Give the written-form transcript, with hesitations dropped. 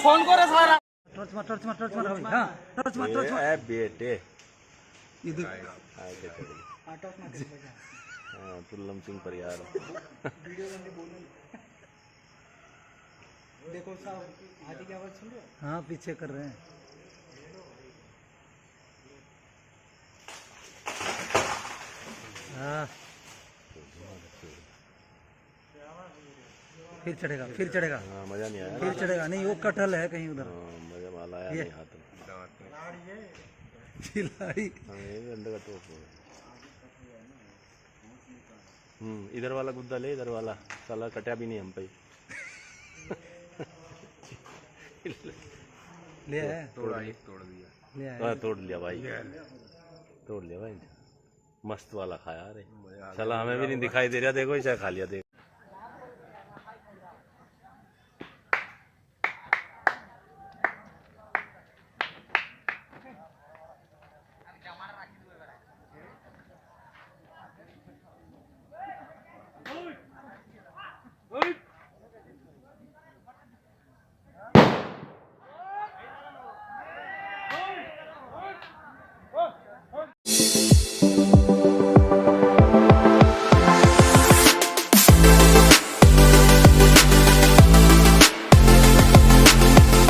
Phone करे सारा torch मार भाई। हां टॉर्च मार ए बेटे इधर आगे चल टॉर्च मार के हां तुल्लम सिंह पर यार वीडियो बंदी बोल देखो साहब हाथी की आवाज सुन रहे हो? हाँ पीछे कर रहे हैं। हाँ फिर चढ़ेगा हाँ मजा नहीं आया फिर चढ़ेगा नहीं वो कटहल है कहीं उधर मजा माला आया नहीं हाथ में खिलाड़ी हाँ ये भी अंडे का टोप इधर वाला गुद्दा ले इधर वाला साला कटा भी नहीं हम पे ले आया तोड़ दिया ले आया हाँ तोड़ लिया भाई मस्त वाला खाया अरे साला हमें भी नहीं दिखाई दे रहा देखो इसे खा लिया देखो